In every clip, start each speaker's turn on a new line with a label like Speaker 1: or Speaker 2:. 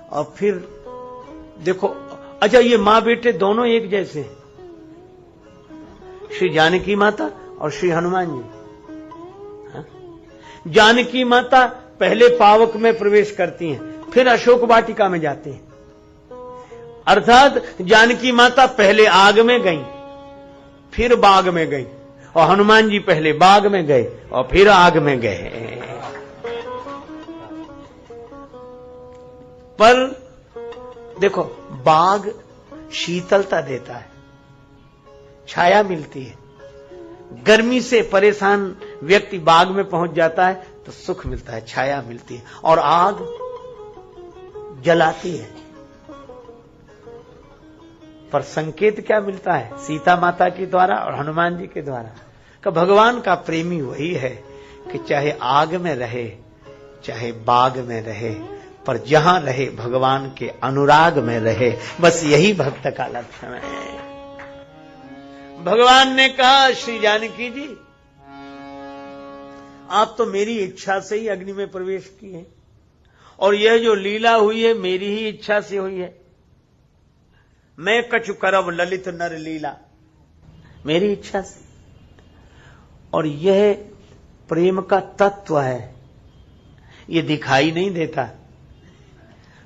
Speaker 1: और फिर देखो, अच्छा ये माँ बेटे दोनों एक जैसे हैं, श्री जानकी माता और श्री हनुमान जी। जानकी माता पहले पावक में प्रवेश करती हैं, फिर अशोक वाटिका में जाती हैं। अर्थात जानकी माता पहले आग में गई, फिर बाग में गई, और हनुमान जी पहले बाग में गए और फिर आग में गए। पर देखो, बाग शीतलता देता है, छाया मिलती है। गर्मी से परेशान व्यक्ति बाग में पहुंच जाता है तो सुख मिलता है, छाया मिलती है। और आग जलाती है, पर संकेत क्या मिलता है? सीता माता के द्वारा और हनुमान जी के द्वारा कि भगवान का प्रेमी वही है कि चाहे आग में रहे चाहे बाग में रहे, पर जहां रहे भगवान के अनुराग में रहे। बस यही भक्त का लक्षण है। भगवान ने कहा, श्री जानकी जी आप तो मेरी इच्छा से ही अग्नि में प्रवेश किए, और यह जो लीला हुई है मेरी ही इच्छा से हुई है। मैं कछु करब ललित नर लीला, मेरी इच्छा से। और यह प्रेम का तत्व है, ये दिखाई नहीं देता।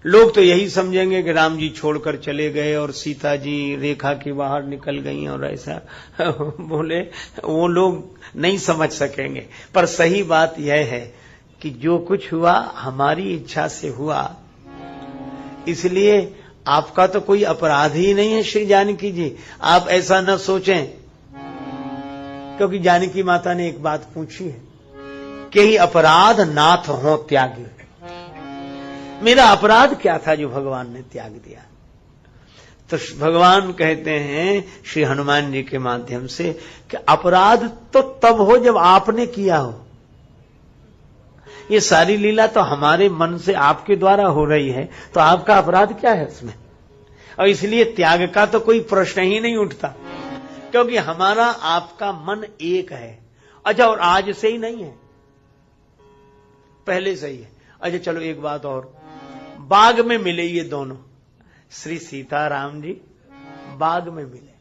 Speaker 1: लोग तो यही समझेंगे कि राम जी छोड़कर चले गए और सीता जी रेखा के बाहर निकल गई और ऐसा बोले, वो लोग नहीं समझ सकेंगे। पर सही बात यह है कि जो कुछ हुआ हमारी इच्छा से हुआ, इसलिए आपका तो कोई अपराध ही नहीं है श्री जानकी जी, आप ऐसा न सोचें। क्योंकि जानकी माता ने एक बात पूछी है कि ही अपराध नाथ हो त्यागी, मेरा अपराध क्या था जो भगवान ने त्याग दिया? तो भगवान कहते हैं श्री हनुमान जी के माध्यम से कि अपराध तो तब हो जब आपने किया हो। ये सारी लीला तो हमारे मन से आपके द्वारा हो रही है, तो आपका अपराध क्या है उसमें? और इसलिए त्याग का तो कोई प्रश्न ही नहीं उठता, क्योंकि हमारा आपका मन एक है। अच्छा, और आज से ही नहीं है, पहले से ही है। अच्छा चलो एक बात और, बाग में मिले ये दोनों, श्री सीता राम जी बाग में मिले,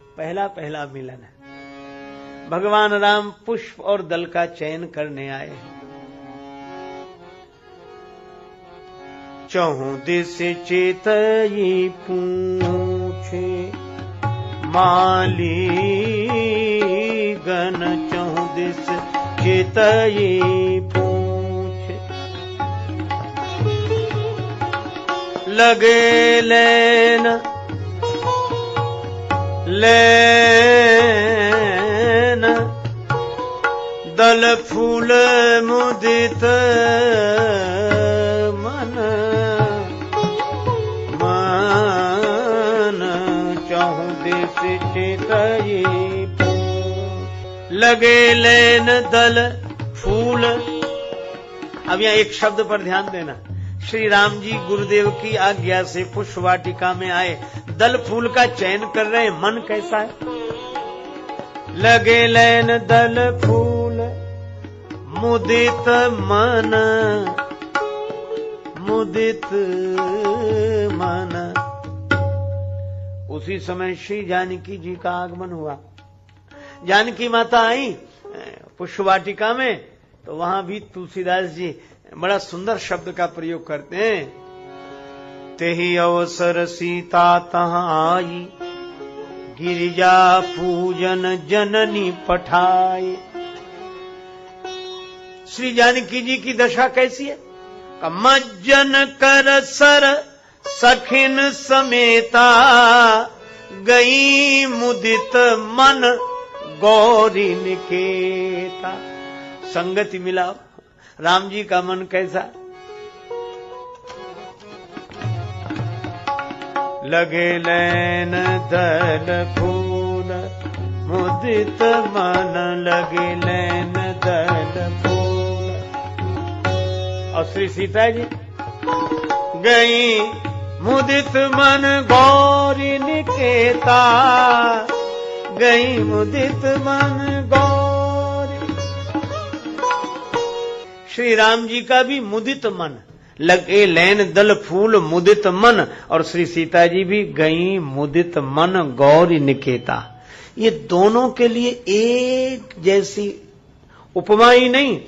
Speaker 1: पहला मिलन है। भगवान राम पुष्प और दल का चयन करने आए हैं। चहु दिस चेतई पूछे माली गण, चहु दिस चेतई पूछे लगे लेन दल फूल मुदित मन, चहु दिस चेतई लगे लेन दल फूल। अब यहाँ एक शब्द पर ध्यान देना। श्री राम जी गुरुदेव की आज्ञा से पुष्प वाटिका में आए, दल फूल का चयन कर रहे हैं। मन कैसा है? लगे लेन दल फूल मुदित मन, मुदित मन। उसी समय श्री जानकी जी का आगमन हुआ। जानकी माता आई पुष्प वाटिका में, तो वहां भी तुलसीदास जी बड़ा सुंदर शब्द का प्रयोग करते हैं। तेहि अवसर सीता तहां आई, गिरिजा पूजन जननी पठाई। श्री जानकी जी की दशा कैसी है? मज्जन कर सर सखिन समेता, गई मुदित मन गौरी निकेता। संगति मिलाओ, राम जी का मन कैसा? लगे लेन दल फूल मुदित मन, लगे लेन दल फूल। और श्री सीता जी गई मुदित मन गौरी निकेता, गई मुदित मन गौरी। श्री राम जी का भी मुदित मन, लगे लैन दल फूल मुदित मन, और श्री सीता जी भी गई मुदित मन गौरी निकेता। ये दोनों के लिए एक जैसी उपमा ही नहीं,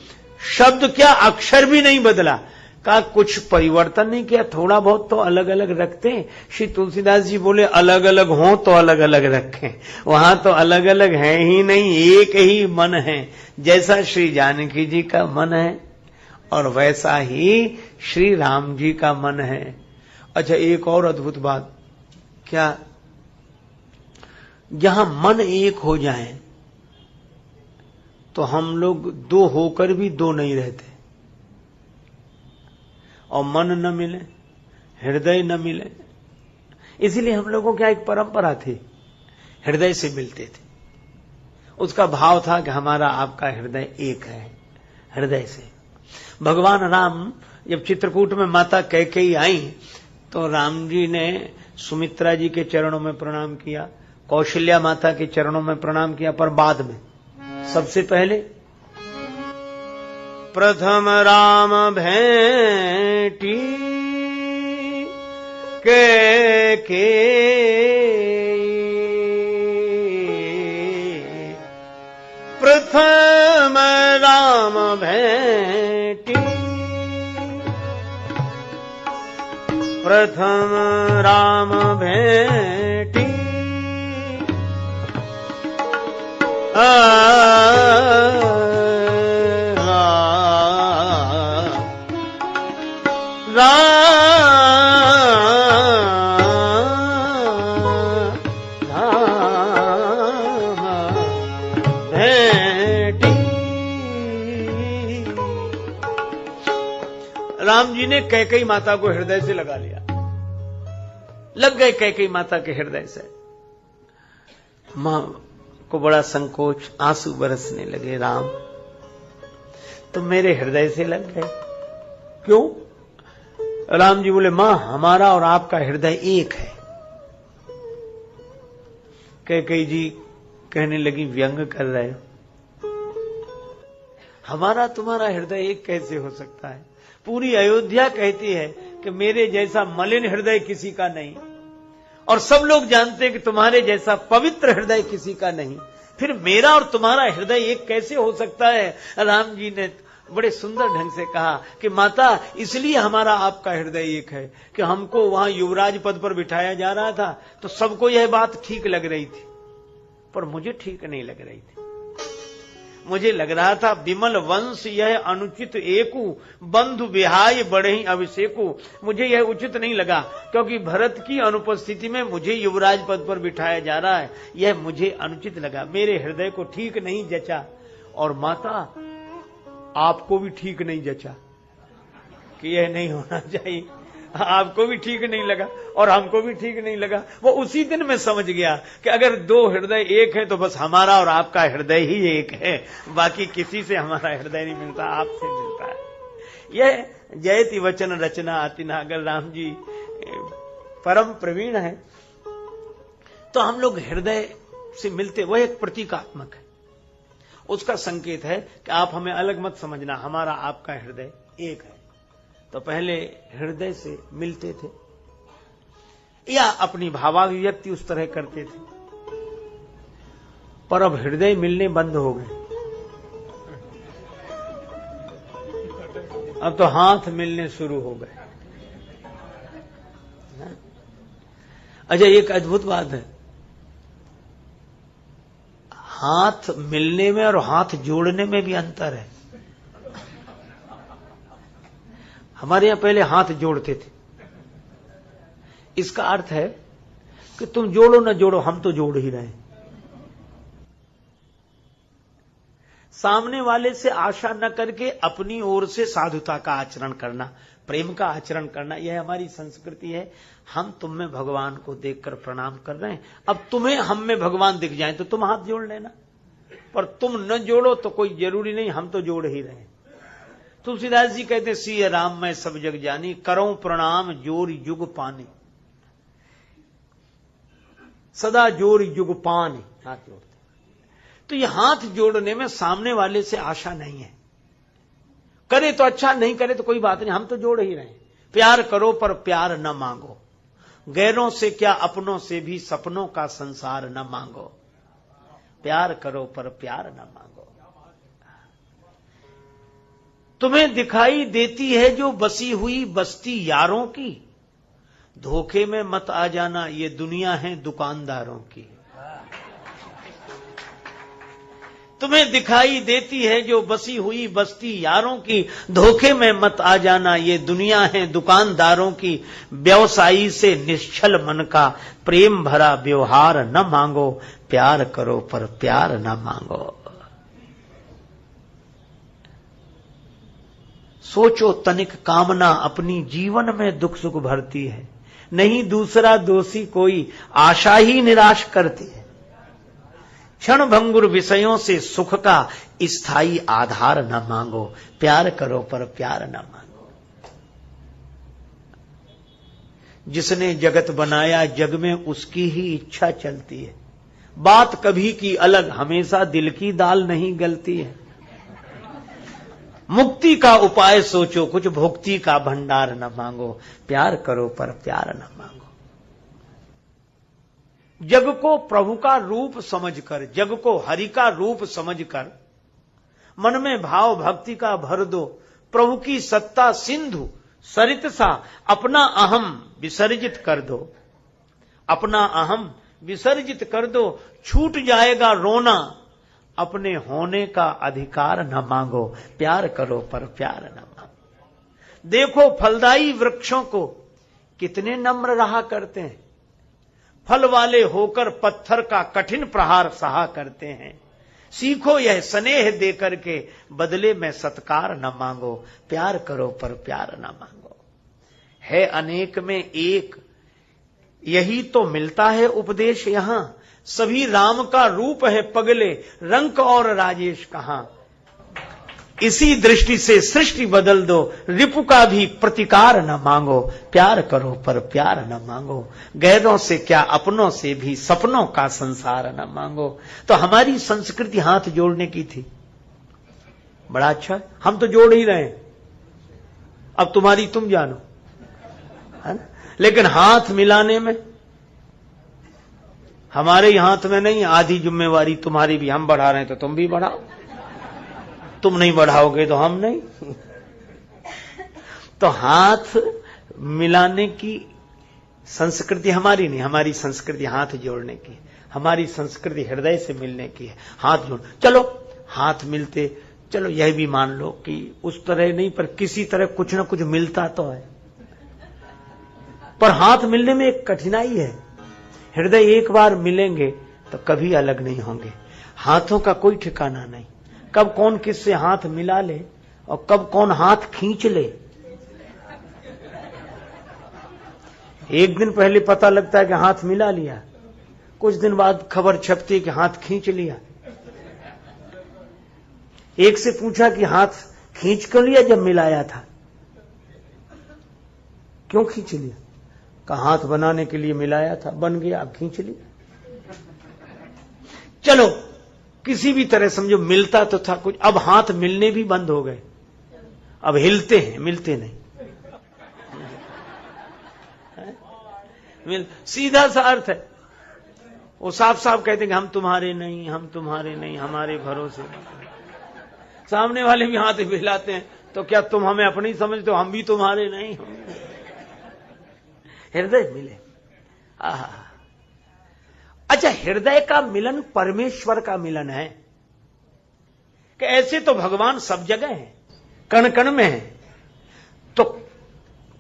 Speaker 1: शब्द क्या अक्षर भी नहीं बदला, का कुछ परिवर्तन नहीं किया, थोड़ा बहुत तो अलग अलग रखते हैं। श्री तुलसीदास जी बोले अलग अलग हों तो अलग अलग रखें, वहां तो अलग अलग है ही नहीं, एक ही मन है। जैसा श्री जानकी जी का मन है और वैसा ही श्री राम जी का मन है। अच्छा, एक और अद्भुत बात, क्या जहां मन एक हो जाए तो हम लोग दो होकर भी दो नहीं रहते, और मन न मिले, हृदय न मिले। इसीलिए हम लोगों की एक परंपरा थी, हृदय से मिलते थे। उसका भाव था कि हमारा आपका हृदय एक है, हृदय से। भगवान राम जब चित्रकूट में माता कैकेयी आई तो राम जी ने सुमित्रा जी के चरणों में प्रणाम किया, कौशल्या माता के चरणों में प्रणाम किया, पर बाद में सबसे पहले प्रथम राम भेंटी कैकेयी, प्रथम राम भेंटी, प्रथम राम भेंटी, राम जी ने कैकेयी माता को हृदय से लगा लिया, लग गए कैकेयी माता के हृदय से। मां को बड़ा संकोच, आंसू बरसने लगे, राम तुम मेरे हृदय से लग गए, क्यों? राम जी बोले, मां हमारा और आपका हृदय एक है। कैकेयी जी कहने लगी, व्यंग कर रहे हो, हमारा तुम्हारा हृदय एक कैसे हो सकता है? पूरी अयोध्या कहती है कि मेरे जैसा मलिन हृदय किसी का नहीं, और सब लोग जानते हैं कि तुम्हारे जैसा पवित्र हृदय किसी का नहीं, फिर मेरा और तुम्हारा हृदय एक कैसे हो सकता है? राम जी ने बड़े सुंदर ढंग से कहा कि माता, इसलिए हमारा आपका हृदय एक है कि हमको वहां युवराज पद पर बिठाया जा रहा था तो सबको यह बात ठीक लग रही थी, पर मुझे ठीक नहीं लग रही थी। मुझे लग रहा था विमल वंश यह अनुचित एकू, बंधु विहाय बढ़े अभिषेकु। मुझे यह उचित नहीं लगा, क्योंकि भरत की अनुपस्थिति में मुझे युवराज पद पर बिठाया जा रहा है, यह मुझे अनुचित लगा, मेरे हृदय को ठीक नहीं जचा। और माता, आपको भी ठीक नहीं जचा कि यह नहीं होना चाहिए, आपको भी ठीक नहीं लगा और हमको भी ठीक नहीं लगा। वो उसी दिन में समझ गया कि अगर दो हृदय एक है तो बस हमारा और आपका हृदय ही एक है, बाकी किसी से हमारा हृदय नहीं मिलता, आपसे मिलता है। यह जयति वचन रचना आती ना। अगर राम जी परम प्रवीण है तो हम लोग हृदय से मिलते, वह एक प्रतीकात्मक है, उसका संकेत है कि आप हमें अलग मत समझना, हमारा आपका हृदय एक है। तो पहले हृदय से मिलते थे या अपनी भावाभिव्यक्ति उस तरह करते थे, पर अब हृदय मिलने बंद हो गए। अब तो हाथ मिलने शुरू हो गए। अच्छा, एक अद्भुत बात है, हाथ मिलने में और हाथ जोड़ने में भी अंतर है। हमारे यहां पहले हाथ जोड़ते थे, इसका अर्थ है कि तुम जोड़ो न जोड़ो, हम तो जोड़ ही रहे। सामने वाले से आशा न करके अपनी ओर से साधुता का आचरण करना, प्रेम का आचरण करना, यह हमारी संस्कृति है। हम तुम में भगवान को देखकर प्रणाम कर रहे हैं, अब तुम्हें हम में भगवान दिख जाए तो तुम हाथ जोड़ लेना, पर तुम न जोड़ो तो कोई जरूरी नहीं, हम तो जोड़ ही रहे। तुलसीदास जी कहते, सिय राम मैं सब जग जानी, करो प्रणाम जोर युग पानी, सदा जोर युग पानी, हाथ जोड़ते। तो ये हाथ जोड़ने में सामने वाले से आशा नहीं है, करे तो अच्छा, नहीं करे तो कोई बात नहीं, हम तो जोड़ ही रहे हैं। प्यार करो पर प्यार न मांगो, गैरों से क्या अपनों से भी सपनों का संसार न मांगो। प्यार करो पर प्यार न मांगो। तुम्हें दिखाई देती है जो बसी हुई बस्ती यारों की, धोखे में मत आ जाना, ये दुनिया है दुकानदारों की। तुम्हें दिखाई देती है जो बसी हुई बस्ती यारों की, धोखे में मत आ जाना, ये दुनिया है दुकानदारों की। व्यवसायी से निश्चल मन का प्रेम भरा व्यवहार न मांगो, प्यार करो पर प्यार न मांगो। सोचो तनिक कामना अपनी जीवन में दुख सुख भरती है, नहीं दूसरा दोषी कोई आशा ही निराश करती है। क्षण भंगुर विषयों से सुख का स्थायी आधार न मांगो, प्यार करो पर प्यार न मांगो। जिसने जगत बनाया जग में उसकी ही इच्छा चलती है, बात कभी की अलग, हमेशा दिल की दाल नहीं गलती है। मुक्ति का उपाय सोचो, कुछ भुक्ति का भंडार न मांगो, प्यार करो पर प्यार न मांगो। जग को प्रभु का रूप समझकर, जग को हरि का रूप समझकर मन में भाव भक्ति का भर दो। प्रभु की सत्ता सिंधु सरित सा अपना अहम विसर्जित कर दो, अपना अहम विसर्जित कर दो। छूट जाएगा रोना, अपने होने का अधिकार न मांगो, प्यार करो पर प्यार न मांगो। देखो फलदायी वृक्षों को कितने नम्र रहा करते हैं, फल वाले होकर पत्थर का कठिन प्रहार सहा करते हैं। सीखो यह स्नेह देकर के बदले में सत्कार न मांगो, प्यार करो पर प्यार न मांगो। है अनेक में एक, यही तो मिलता है उपदेश यहां। सभी राम का रूप है पगले, रंक और राजेश कहां। इसी दृष्टि से सृष्टि बदल दो, रिपु का भी प्रतिकार न मांगो, प्यार करो पर प्यार न मांगो। गैरों से क्या अपनों से भी सपनों का संसार न मांगो। तो हमारी संस्कृति हाथ जोड़ने की थी, बड़ा अच्छा, हम तो जोड़ ही रहे हैं, अब तुम्हारी तुम जानो, है ना। लेकिन हाथ मिलाने में हमारे हाथ में नहीं, आधी जिम्मेवारी तुम्हारी भी। हम बढ़ा रहे हैं तो तुम भी बढ़ाओ, तुम नहीं बढ़ाओगे तो हम नहीं। तो हाथ मिलाने की संस्कृति हमारी नहीं, हमारी संस्कृति हाथ जोड़ने की, हमारी संस्कृति हृदय से मिलने की है। हाथ जोड़, चलो हाथ मिलते, चलो यह भी मान लो कि उस तरह नहीं पर किसी तरह कुछ ना कुछ मिलता तो है। पर हाथ मिलने में एक कठिनाई है, हृदय एक बार मिलेंगे तो कभी अलग नहीं होंगे। हाथों का कोई ठिकाना नहीं, कब कौन किससे हाथ मिला ले और कब कौन हाथ खींच ले। एक दिन पहले पता लगता है कि हाथ मिला लिया, कुछ दिन बाद खबर छपती है कि हाथ खींच लिया। एक से पूछा कि हाथ खींच क्यों लिया जब मिलाया था, क्यों खींच लिया? कहा हाथ बनाने के लिए मिलाया था, बन गया, अब खींच लिया। चलो किसी भी तरह समझो मिलता तो था कुछ, अब हाथ मिलने भी बंद हो गए, अब हिलते हैं, मिलते नहीं। सीधा सा अर्थ है, वो साफ साफ कहते हैं कि हम तुम्हारे नहीं, हम तुम्हारे नहीं, हमारे भरोसे। सामने वाले भी हाथ हिलाते हैं, तो क्या तुम हमें अपनी समझते हो? हम भी तुम्हारे नहीं। हृदय मिले, अच्छा हृदय का मिलन परमेश्वर का मिलन है कि ऐसे तो भगवान सब जगह है, कण कण में है, तो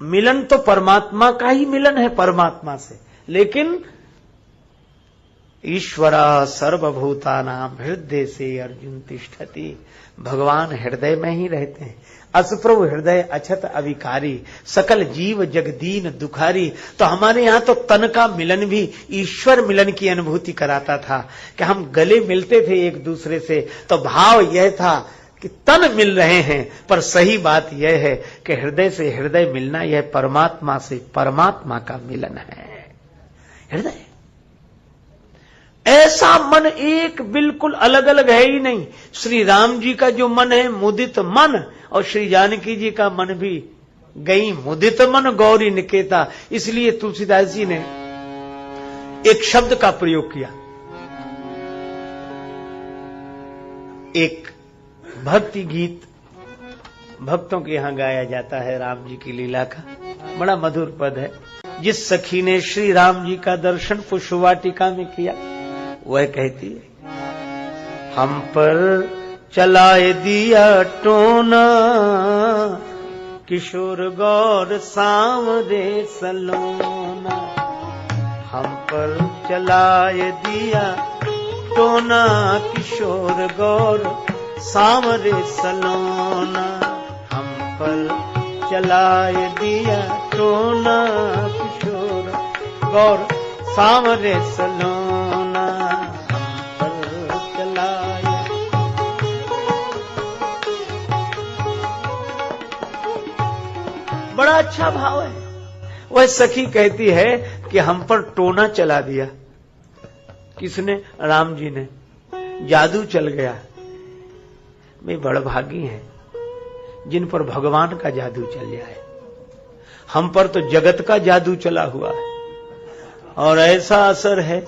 Speaker 1: मिलन तो परमात्मा का ही मिलन है परमात्मा से। लेकिन ईश्वरा सर्वभूतानां हृदय से अर्जुन तिष्ठति, भगवान हृदय में ही रहते हैं। असप्रभु हृदय अछत अविकारी, सकल जीव जगदीन दुखारी। तो हमारे यहां तो तन का मिलन भी ईश्वर मिलन की अनुभूति कराता था कि हम गले मिलते थे एक दूसरे से, तो भाव यह था कि तन मिल रहे हैं, पर सही बात यह है कि हृदय से हृदय मिलना यह परमात्मा से परमात्मा का मिलन है। हृदय ऐसा मन एक बिल्कुल अलग अलग है ही नहीं। श्री राम जी का जो मन है मुदित मन, और श्री जानकी जी का मन भी गई मुदित मन गौरी निकेता। इसलिए तुलसीदास जी ने एक शब्द का प्रयोग किया। एक भक्ति गीत भक्तों के यहां गाया जाता है राम जी की लीला का, बड़ा मधुर पद है। जिस सखी ने श्री राम जी का दर्शन पुष्पवाटिका में किया, वह कहती है, हम पर चलाए दिया टोना, किशोर गौर सांवरे सलोना। हम पर चलाए दिया टोना, किशोर गौर सांवरे सलोना। हम पर चलाए दिया टोना, किशोर गौर सांवरे सलोना। हम पर चलाए। बड़ा अच्छा भाव है। वह सखी कहती है कि हम पर टोना चला दिया। किसने? राम जी ने। जादू चल गया। वे बड़भागी हैं जिन पर भगवान का जादू चल जाए। हम पर तो जगत का जादू चला हुआ है और ऐसा असर है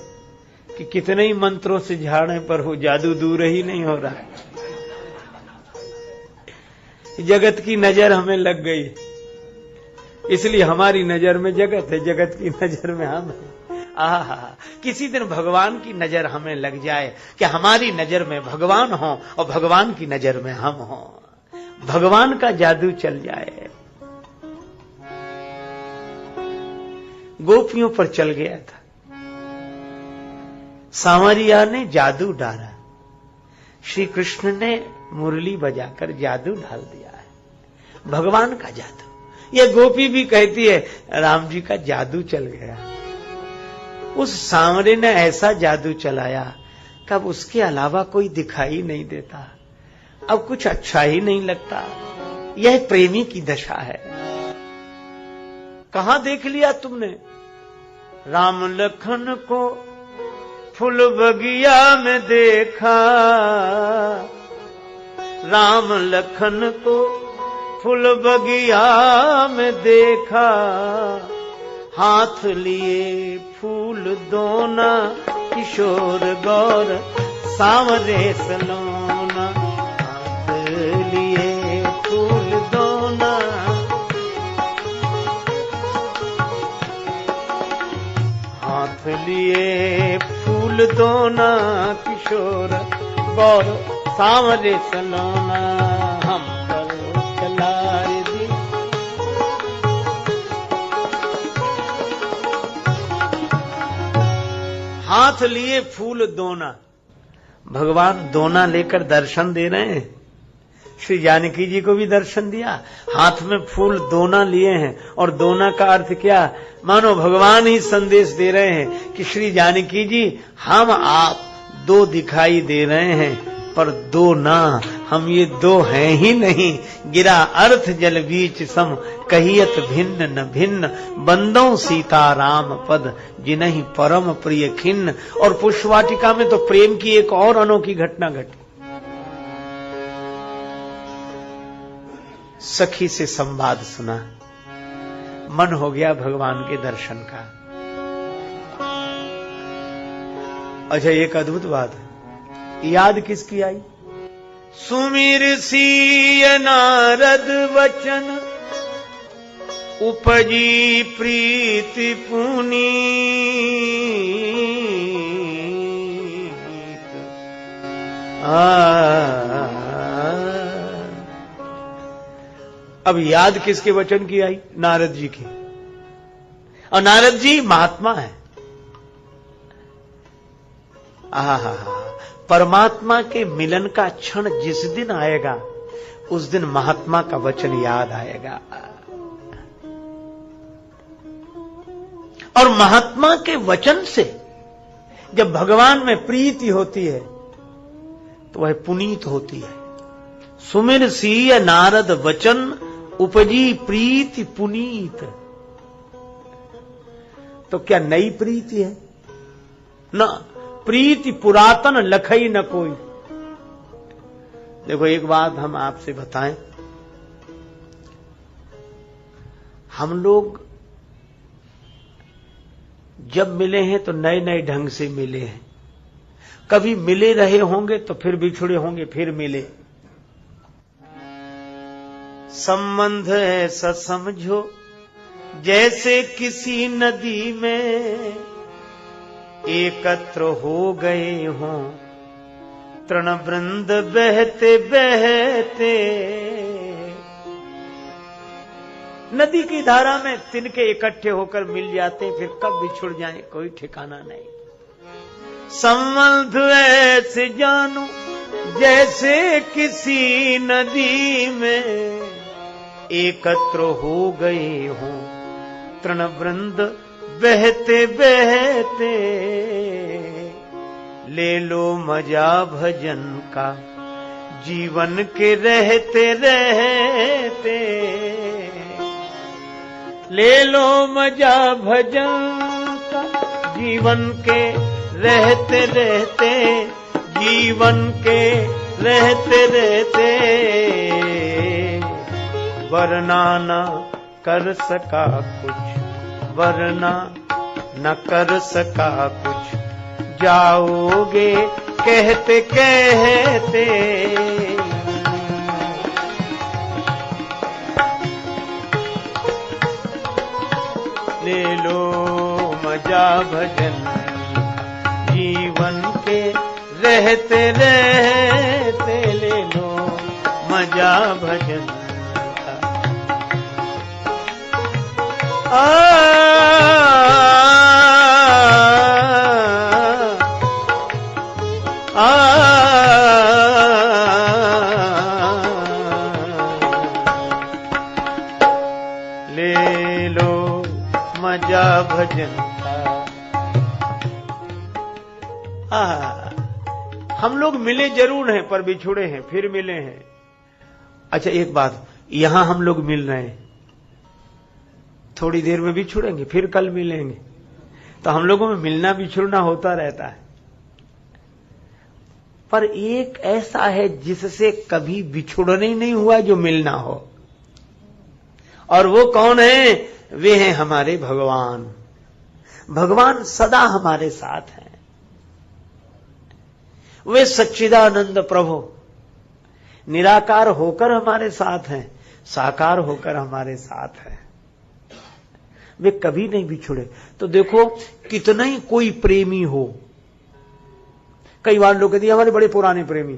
Speaker 1: कि कितने ही मंत्रों से झाड़ने पर वो जादू दूर ही नहीं हो रहा है। जगत की नजर हमें लग गई, इसलिए हमारी नजर में जगत है, जगत की नजर में हम हैं। आहा, किसी दिन भगवान की नजर हमें लग जाए कि हमारी नजर में भगवान हो और भगवान की नजर में हम हो, भगवान का जादू चल जाए। गोपियों पर चल गया था। सांवरिया ने जादू डाला, श्री कृष्ण ने मुरली बजाकर जादू डाल दिया है, भगवान का जादू। यह गोपी भी कहती है राम जी का जादू चल गया। उस सांवरे ने ऐसा जादू चलाया कि अब उसके अलावा कोई दिखाई नहीं देता, अब कुछ अच्छा ही नहीं लगता। यह प्रेमी की दशा है। कहां देख लिया तुमने? राम लखन को फूल बगिया में देखा, राम लखन को फूल बगिया में देखा। हाथ लिए फूल दोना, किशोर गौर सांवरे सलोना। हाथ लिए फूल दोना, हाथ लिए फूल दोना, किशोर गौर सांवरे सलोना। हम पर चलाए दी। हाथ लिए फूल दोना, भगवान दोना लेकर दर्शन दे रहे हैं। श्री जानकी जी को भी दर्शन दिया, हाथ में फूल दोना लिए हैं। और दोना का अर्थ क्या? मानो भगवान ही संदेश दे रहे हैं कि श्री जानकी जी, हम आप दो दिखाई दे रहे हैं पर दो ना, हम ये दो हैं ही नहीं। गिरा अर्थ जल बीच सम, कहियत भिन्न न भिन्न। बंदों सीता राम पद, जिन्हीं परम प्रिय खिन्न। और पुष्पवाटिका में तो प्रेम की एक और अनोखी घटना घटी। सखी से संवाद सुना, मन हो गया भगवान के दर्शन का। अच्छा, एक अद्भुत बात है, याद किसकी आई? सुमिर सिय नारद वचन, उपजी प्रीति पुनीत। अब याद किसके वचन की आई? नारद जी की। और नारद जी महात्मा है। आहा, परमात्मा के मिलन का क्षण जिस दिन आएगा, उस दिन महात्मा का वचन याद आएगा। और महात्मा के वचन से जब भगवान में प्रीति होती है तो वह पुनीत होती है। सुमिर सिय नारद वचन, उपजी प्रीति पुनीत। तो क्या नई प्रीति है? ना, प्रीति पुरातन लखई न कोई। देखो, एक बात हम आपसे बताएं, हम लोग जब मिले हैं तो नए नए ढंग से मिले हैं। कभी मिले रहे होंगे तो फिर बिछुड़े होंगे, फिर मिले। संबंध ऐसा समझो जैसे किसी नदी में एकत्र हो गए हों तृणवृंद बहते बहते। नदी की धारा में तिनके इकट्ठे होकर मिल जाते हैं, फिर कब बिछुड़ जाएं कोई ठिकाना नहीं। संबंध ऐसे जानो जैसे किसी नदी में एकत्र हो गए हों तृणवृंद बहते बहते। ले लो मजा भजन का जीवन के रहते रहते। ले लो मजा भजन का जीवन के रहते रहते, जीवन के रहते रहते। वरना न कर सका कुछ, वरना न कर सका कुछ, जाओगे कहते कहते। ले लो मजा भजन जीवन के रहते रहते। ले लो मजा भजन ले लो मजा भजन का। हम लोग मिले जरूर हैं पर बिछुड़े हैं, फिर मिले हैं। अच्छा एक बात, यहां हम लोग मिल रहे हैं, थोड़ी देर में बिछुड़ेंगे, फिर कल मिलेंगे, तो हम लोगों में मिलना बिछुड़ना होता रहता है। पर एक ऐसा है जिससे कभी बिछुड़ने ही नहीं हुआ, जो मिलना हो, और वो कौन है? वे हैं हमारे भगवान। भगवान सदा हमारे साथ हैं। वे सच्चिदानंद प्रभु निराकार होकर हमारे साथ हैं, साकार होकर हमारे साथ हैं। वे कभी नहीं बिछुड़े। तो देखो कितना ही कोई प्रेमी हो, कई बार लोग कहते हैं हमारे बड़े पुराने प्रेमी।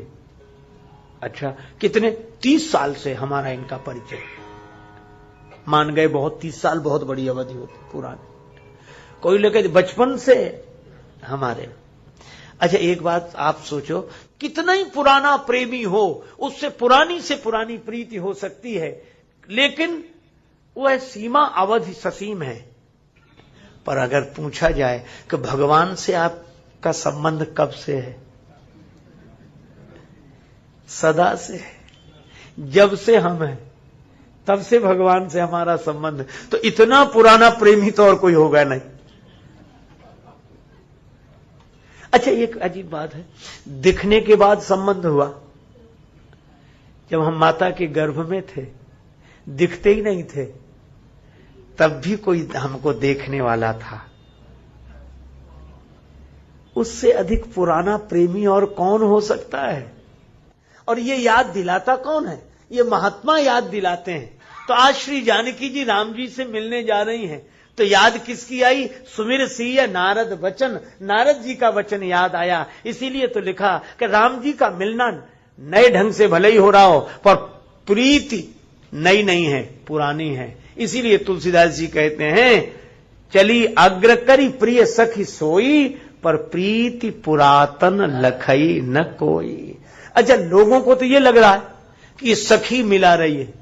Speaker 1: अच्छा कितने? 30 साल से हमारा इनका परिचय, मान गए बहुत, 30 साल बहुत बड़ी अवधि होती पुराने। कोई लोग कहते बचपन से हमारे। अच्छा एक बात आप सोचो, कितना ही पुराना प्रेमी हो उससे पुरानी से पुरानी प्रीति हो सकती है, लेकिन वह सीमा अवधि ससीम है। पर अगर पूछा जाए कि भगवान से आपका संबंध कब से है? सदा से है। जब से हम हैं तब से भगवान से हमारा संबंध। तो इतना पुराना प्रेमी तो और कोई होगा नहीं। अच्छा एक अजीब बात है, दिखने के बाद संबंध हुआ। जब हम माता के गर्भ में थे, दिखते ही नहीं थे, तब भी कोई हमको देखने वाला था। उससे अधिक पुराना प्रेमी और कौन हो सकता है? और ये याद दिलाता कौन है? ये महात्मा याद दिलाते हैं। तो आज श्री जानकी जी राम जी से मिलने जा रही हैं, तो याद किसकी आई? सुमिर सिया नारद वचन, नारद जी का वचन याद आया। इसीलिए तो लिखा कि राम जी का मिलना नए ढंग से भले ही हो रहा हो, पर प्रीति नई नहीं है, पुरानी है। इसीलिए तुलसीदास जी कहते हैं, चली अग्र करी प्रिय सखी सोई, पर प्रीति पुरातन लखई न कोई। अच्छा लोगों को तो ये लग रहा है कि ये सखी मिला रही है,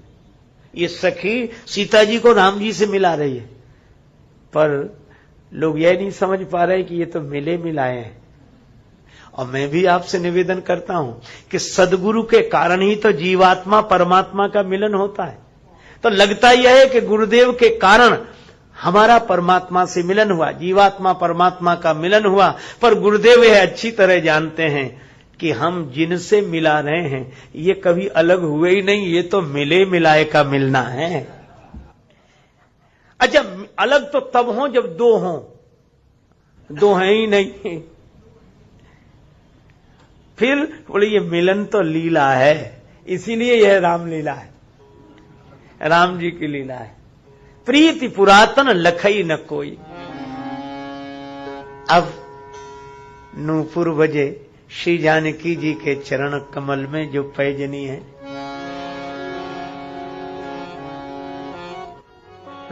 Speaker 1: ये सखी सीता जी को राम जी से मिला रही है, पर लोग यह नहीं समझ पा रहे कि ये तो मिले मिलाए हैं। और मैं भी आपसे निवेदन करता हूं कि सदगुरु के कारण ही तो जीवात्मा परमात्मा का मिलन होता है। तो लगता यह है कि गुरुदेव के कारण हमारा परमात्मा से मिलन हुआ, जीवात्मा परमात्मा का मिलन हुआ। पर गुरुदेव यह अच्छी तरह जानते हैं कि हम जिनसे मिला रहे हैं ये कभी अलग हुए ही नहीं, ये तो मिले मिलाए का मिलना है। अच्छा, अलग तो तब हो जब दो हों, दो हैं ही नहीं। फिर बोले ये मिलन तो लीला है, इसीलिए यह रामलीला है, राम जी की लीला है। प्रीति पुरातन लखई न कोई। अब नूपुर बजे श्री जानकी जी के चरण कमल में जो पैजनी है,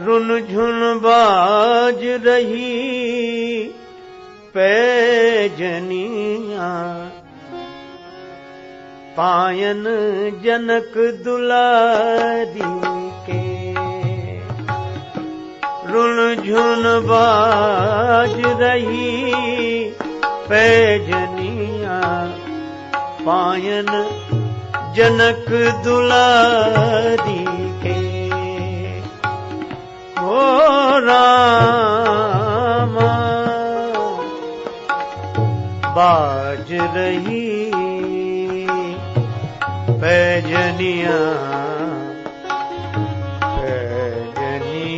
Speaker 1: रुन झुन बाज रही पैजनिया, पायन जनक दुलारी के। रुन झुन बाज रही पैजनिया, पायन जनक दुलारी के। ओ रामा बाज रही पैजनिया, पैजनिया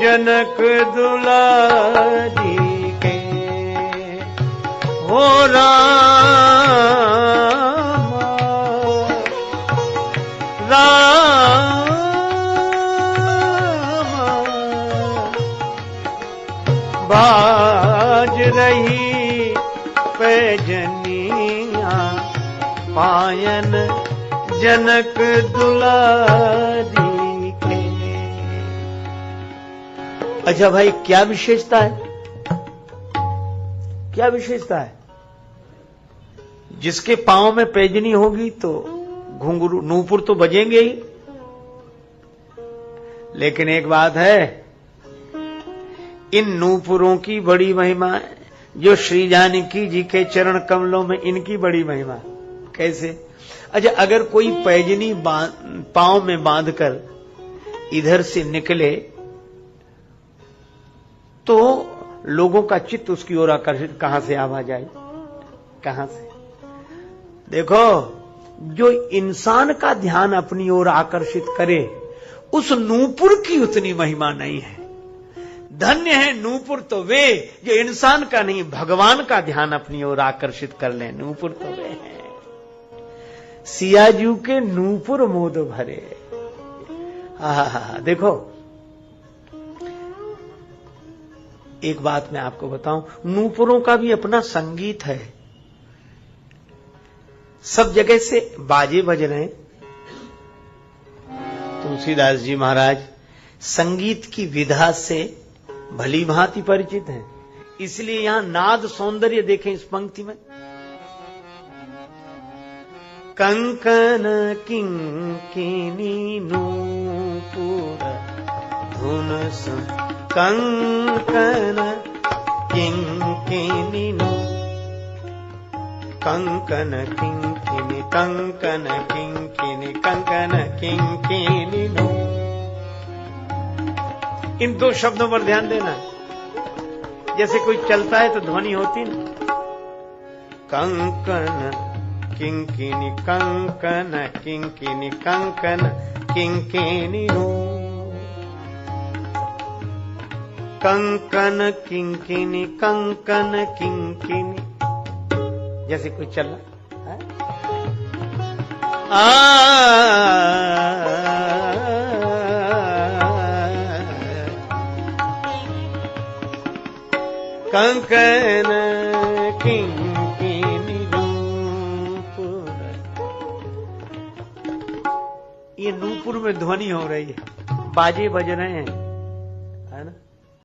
Speaker 1: जनक दुलारी के। हो रामा रामा बाज रही पैजनिया, पायन जनक दुलारी के। अच्छा भाई, क्या विशेषता है, क्या विशेषता है? जिसके पांव में पैजनी होगी तो घुंघरू नूपुर तो बजेंगे ही, लेकिन एक बात है, इन नूपुरों की बड़ी महिमा है, जो श्री जानकी जी के चरण कमलों में इनकी बड़ी महिमा। कैसे? अच्छा, अगर कोई पैजनी पांव में बांधकर इधर से निकले तो लोगों का चित्त उसकी ओर आकर्षित कहां से आवा जाए, कहां से? देखो, जो इंसान का ध्यान अपनी ओर आकर्षित करे, उस नूपुर की उतनी महिमा नहीं है। धन्य है नूपुर तो वे जो इंसान का नहीं, भगवान का ध्यान अपनी ओर आकर्षित कर ले। नूपुर तो वे हैं, सियाजू के नूपुर मोद भरे। देखो, एक बात मैं आपको बताऊं, नूपुरों का भी अपना संगीत है। सब जगह से बाजे बज रहे हैं। तुलसीदास जी महाराज संगीत की विधा से भली भांति परिचित हैं, इसलिए यहां नाद सौंदर्य देखें इस पंक्ति में। कंकन किंकिनी नूपुर धुन सुन, कंकन किंकिनी नो, कंकन किंकिनी, कंकन किंकिनी, कंकन किंकिनी नो। इन दो शब्दों पर ध्यान देना। जैसे कोई चलता है तो ध्वनि होती ना, कंकन किंकिनी, कंकन किंकिनी, कंकन किंकिनी नो, कंकन किंकिनी, कंकन किंकिनी। जैसे कोई चल रहा कंकन किंकिनी नूपुर। ये नूपुर में ध्वनि हो रही है, बाजे बज रहे हैं।